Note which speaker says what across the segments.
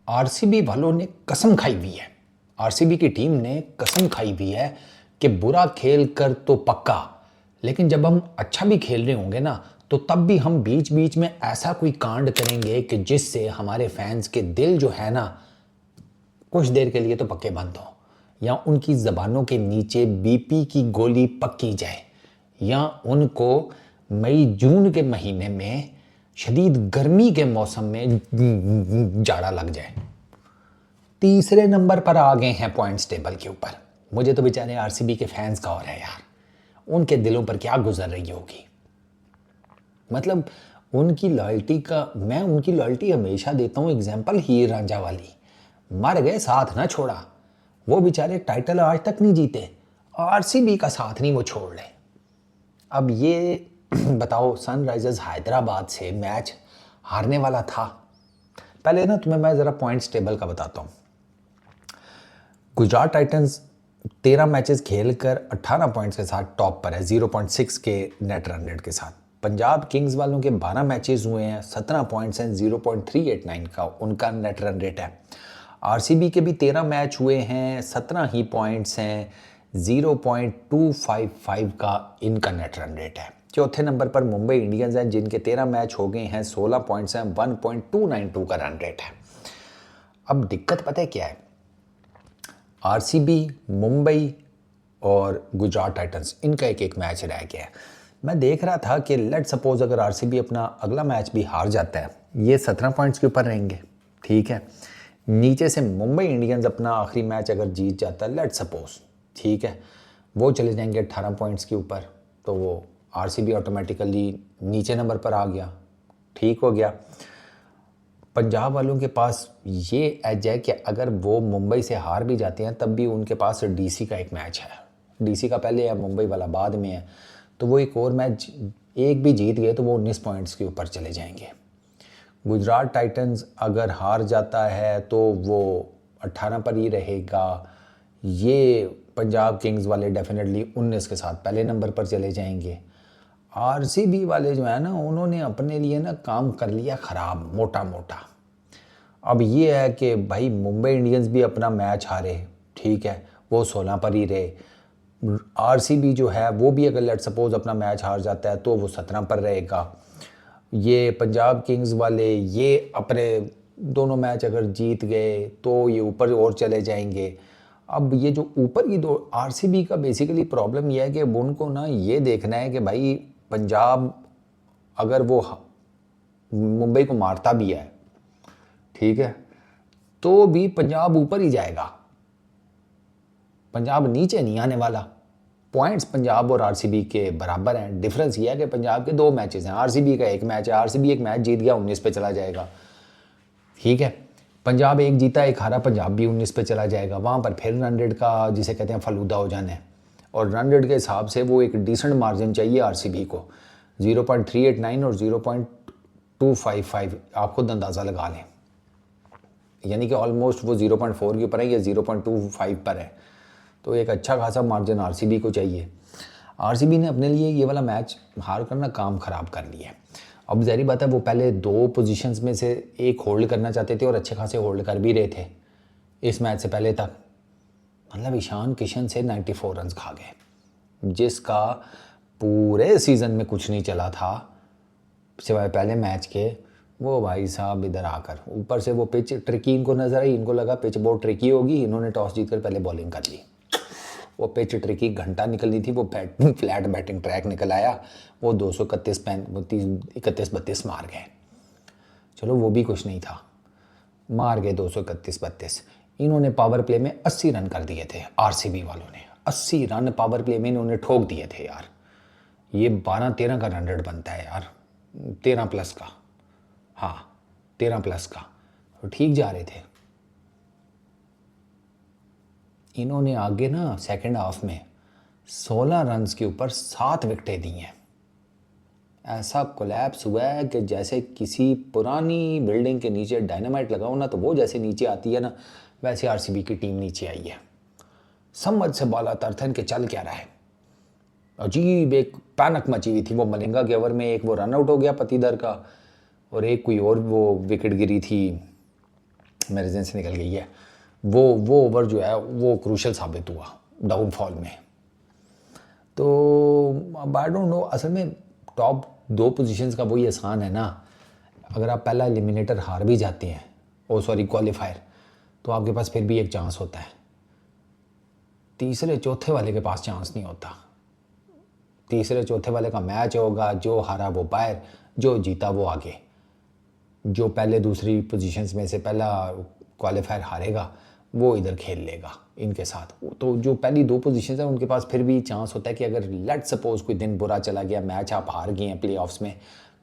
Speaker 1: RCB वालों ने कसम खाई हुई है, आरसीबी की टीम ने कसम खाई हुई है कि बुरा खेल कर तो पक्का, लेकिन जब हम अच्छा भी खेल रहे होंगे ना तो तब भी हम बीच बीच में ऐसा कोई कांड करेंगे कि जिससे हमारे फैंस के दिल जो है ना कुछ देर के लिए तो पक्के बंद हो, या उनकी ज़बानों के नीचे बीपी की गोली पक्की जाए, या उनको मई जून के महीने में शदीद गर्मी के मौसम में जाड़ा लग जाए। तीसरे नंबर पर आ गए हैं पॉइंट्स टेबल के ऊपर। मुझे तो बेचारे आरसीबी के फैंस का और है यार, उनके दिलों पर क्या गुजर रही होगी। मतलब उनकी लॉयल्टी का मैं उनकी लॉयल्टी हमेशा देता हूँ एग्जाम्पल हीर रांझा वाली, मर गए साथ ना छोड़ा। वो बेचारे टाइटल आज तक नहीं जीते, आरसीबी का साथ नहीं वो छोड़ रहे। अब ये बताओ, सनराइजर्स हैदराबाद से मैच हारने वाला था। पहले ना तुम्हें मैं ज़रा पॉइंट्स टेबल का बताता हूँ। गुजरात टाइटंस 13 मैचेस खेलकर 18 पॉइंट्स के साथ टॉप पर है, 0.6 के नेट रन रेट के साथ। पंजाब किंग्स वालों के 12 मैचेस हुए हैं, 17 पॉइंट्स हैं, 0.389 का उनका नेट रन रेट है। आरसीबी के भी 13 मैच हुए हैं, 17 ही पॉइंट्स हैं, 0.255 का इनका नेट रन रेट है। चौथे नंबर पर मुंबई इंडियंस हैं जिनके 13 मैच हो गए हैं, 16 पॉइंट्स हैं, 1.292 का रन रेट है। अब दिक्कत पता है क्या है, आरसीबी, मुंबई और गुजरात टाइटंस इनका एक एक मैच रह गया है। मैं देख रहा था कि लेट सपोज अगर आरसीबी अपना अगला मैच भी हार जाता है, ये 17 पॉइंट्स के ऊपर रहेंगे, ठीक है। नीचे से मुंबई इंडियंस अपना आखिरी मैच अगर जीत जाता है, लेट सपोज, ठीक है, वो चले जाएंगे 18 पॉइंट्स के ऊपर, तो वो आरसीबी ऑटोमेटिकली नीचे नंबर पर आ गया, ठीक हो गया। पंजाब वालों के पास ये एज है कि अगर वो मुंबई से हार भी जाते हैं तब भी उनके पास डीसी का एक मैच है, डीसी का पहले है, मुंबई वाला बाद में है, तो वो एक और मैच एक भी जीत गए तो वो 19 पॉइंट्स के ऊपर चले जाएंगे। गुजरात टाइटंस अगर हार जाता है तो वो 18 पर ही रहेगा। ये पंजाब किंग्स वाले डेफिनेटली 19 के साथ पहले नंबर पर चले जाएंगे। आरसीबी वाले जो है ना, उन्होंने अपने लिए ना काम कर लिया ख़राब मोटा मोटा। अब ये है कि भाई मुंबई इंडियंस भी अपना मैच हारे, ठीक है, वो 16 पर ही रहे। आरसीबी जो है वो भी अगर लेट सपोज अपना मैच हार जाता है तो वो 17 पर रहेगा। ये पंजाब किंग्स वाले ये अपने दोनों मैच अगर जीत गए तो ये ऊपर और चले जाएंगे। अब ये जो ऊपर की दो आरसीबी का बेसिकली प्रॉब्लम ये है कि उनको ना ये देखना है कि भाई पंजाब अगर वो मुंबई को मारता भी है, ठीक है, तो भी पंजाब ऊपर ही जाएगा, पंजाब नीचे नहीं आने वाला। पॉइंट्स पंजाब और आरसीबी के बराबर हैं, डिफरेंस ये है कि पंजाब के 2 मैचेस हैं, आरसीबी का 1 मैच है। आरसीबी एक मैच जीत गया, 19 पे चला जाएगा, ठीक है। पंजाब एक जीता एक हारा, पंजाब भी 19 पे चला जाएगा। वहाँ पर फिर रन रेट का जिसे कहते हैं फलूदा हो जाना है, और रन रेट के हिसाब से वो एक डिसेंट मार्जिन चाहिए आरसीबी को, 0.389 और 0.255 आप खुद अंदाज़ा लगा लें, यानी कि ऑलमोस्ट वो 0.4 के ऊपर है या 0.25 पर है, तो एक अच्छा खासा मार्जिन आरसीबी को चाहिए। आरसीबी ने अपने लिए ये वाला मैच हार करना काम ख़राब कर लिया है। अब ज़ाहिर बात है वो पहले 2 पोजीशंस में से एक होल्ड करना चाहते थे और अच्छे खासे होल्ड कर भी रहे थे इस मैच से पहले तक। मतलब ईशान किशन से 94 रन खा गए, जिसका पूरे सीज़न में कुछ नहीं चला था सिवाय पहले मैच के। वो भाई साहब इधर आकर ऊपर से वो पिच ट्रिकी इनको नज़र आई, इनको लगा पिच बहुत ट्रिकी होगी, इन्होंने टॉस जीतकर पहले बॉलिंग कर ली। वो पिच ट्रिकी घंटा निकलनी थी, वो फ्लैट बैटिंग ट्रैक निकल आया, वो 231-32 मार गए। चलो वो भी कुछ नहीं था, मार गए 231-32। इन्होंने पावर प्ले में 80 रन कर दिए थे, आरसीबी वालों ने 80 रन पावर प्ले में इन्होंने ठोक दिए थे यार। ये 12-13 का रन रेट बनता है यार, 13 प्लस का, हाँ 13 प्लस का, तो ठीक जा रहे थे। इन्होंने आगे ना सेकंड हाफ में 16 रन्स के ऊपर 7 विकेटें दी हैं। ऐसा कोलैप्स हुआ है कि जैसे किसी पुरानी बिल्डिंग के नीचे डायनामाइट लगाओ ना, तो वो जैसे नीचे आती है ना, वैसे आरसीबी की टीम नीचे आई है। समझ से बाला तरथन के चल क्या रहा है, अजीब एक पैनक मची हुई थी। वो मलिंगा के ओवर में एक वो रन आउट हो गया पतिदर का, और एक कोई और वो विकेट गिरी थी मेरे जहन से निकल गई है, वो ओवर जो है वो क्रूशल साबित हुआ डाउनफॉल में। तो अब आई डोंट नो, असल में टॉप 2 पोजीशंस का वही आसान है ना, अगर आप पहला एलिमिनेटर हार भी जाते हैं, क्वालिफायर, तो आपके पास फिर भी एक चांस होता है। तीसरे चौथे वाले के पास चांस नहीं होता। तीसरे चौथे वाले का मैच होगा, जो हारा वो बाहर, जो जीता वो आगे। जो पहले दूसरी पोजीशंस में से पहला क्वालिफायर हारेगा वो इधर खेल लेगा इनके साथ। तो जो पहली 2 पोजीशंस हैं उनके पास फिर भी चांस होता है कि अगर लेट सपोज कोई दिन बुरा चला गया, मैच आप हार गए हैं प्लेऑफ्स में,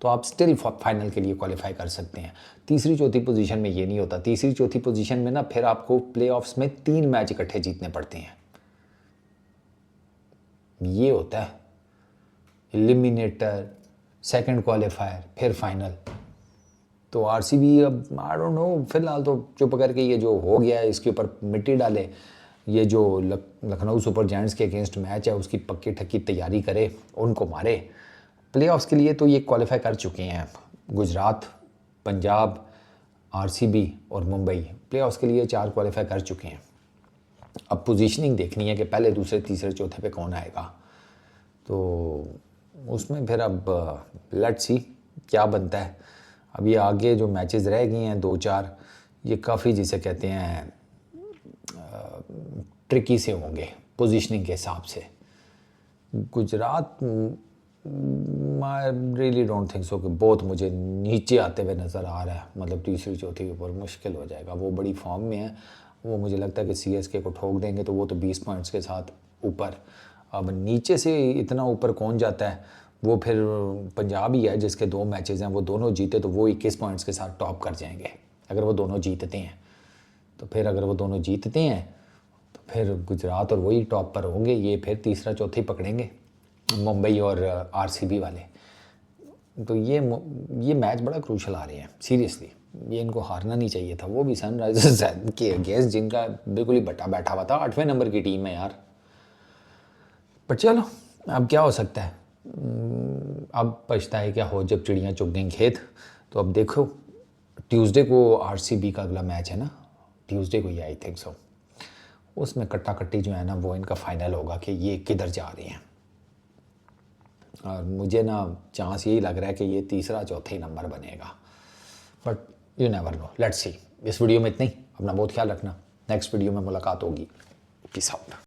Speaker 1: तो आप स्टिल फाइनल के लिए क्वालिफाई कर सकते हैं। तीसरी चौथी पोजीशन में ये नहीं होता। तीसरी चौथी पोजीशन में ना फिर आपको प्लेऑफ्स में 3 मैच इकट्ठे जीतने पड़ते हैं। ये होता है एलिमिनेटर, सेकंड क्वालिफायर, फिर फाइनल। तो आरसीबी अब आई डोंट नो, फिलहाल तो चुप करके ये जो हो गया है इसके ऊपर मिट्टी डाले। ये जो लखनऊ सुपर जायंट्स के अगेंस्ट मैच है उसकी पक्की ठक्की तैयारी करे, उनको मारे। प्लेऑफ्स के लिए तो ये क्वालिफाई कर चुके हैं गुजरात, पंजाब, आरसीबी और मुंबई। प्लेऑफ्स के लिए 4 क्वालिफाई कर चुके हैं। अब पोजीशनिंग देखनी है कि पहले दूसरे तीसरे चौथे पे कौन आएगा। तो उसमें फिर अब लेट्स सी क्या बनता है। अब ये आगे जो मैचेस रह गए हैं 2-4, ये काफ़ी जिसे कहते हैं ट्रिकी से होंगे पोजीशनिंग के हिसाब से। Gujarat I really don't think so कि बहुत मुझे नीचे आते हुए नज़र आ रहा है, मतलब तीसरी चौथी के ऊपर मुश्किल हो जाएगा। वो बड़ी फॉर्म में है, वो मुझे लगता है कि सीएसके को ठोक देंगे, तो वो तो 20 पॉइंट्स के साथ ऊपर। अब नीचे से इतना ऊपर कौन जाता है, वो फिर पंजाब ही है जिसके 2 मैचेस हैं, वो दोनों जीते तो वो 21 पॉइंट्स के साथ टॉप कर जाएंगे अगर वो दोनों जीतते हैं। तो फिर अगर वो दोनों जीतते हैं तो फिर गुजरात और वही टॉप पर होंगे, ये फिर तीसरा चौथी पकड़ेंगे मुंबई और आरसीबी वाले। तो ये मैच बड़ा क्रूशल आ रहे हैं सीरियसली, ये इनको हारना नहीं चाहिए था। वो भी सनराइजर्स के अगेंस्ट जिनका बिल्कुल ही बटा बैठा हुआ था, 8वें नंबर की टीम है यार। पर चलो अब क्या हो सकता है, अब पछताए क्या हो जब चिड़ियाँ चुग गई खेत। तो अब देखो ट्यूसडे को आरसीबी का अगला मैच है ना, ट्यूसडे को ही आई थिंक सो। उसमें कट्टा कट्टी जो है ना वो इनका फाइनल होगा कि ये किधर जा रहे हैं। और मुझे ना चांस यही लग रहा है कि ये तीसरा चौथा ही नंबर बनेगा, but you never know, let's see. इस वीडियो में इतना ही। अपना बहुत ख्याल रखना, नेक्स्ट वीडियो में मुलाकात होगी। Peace out.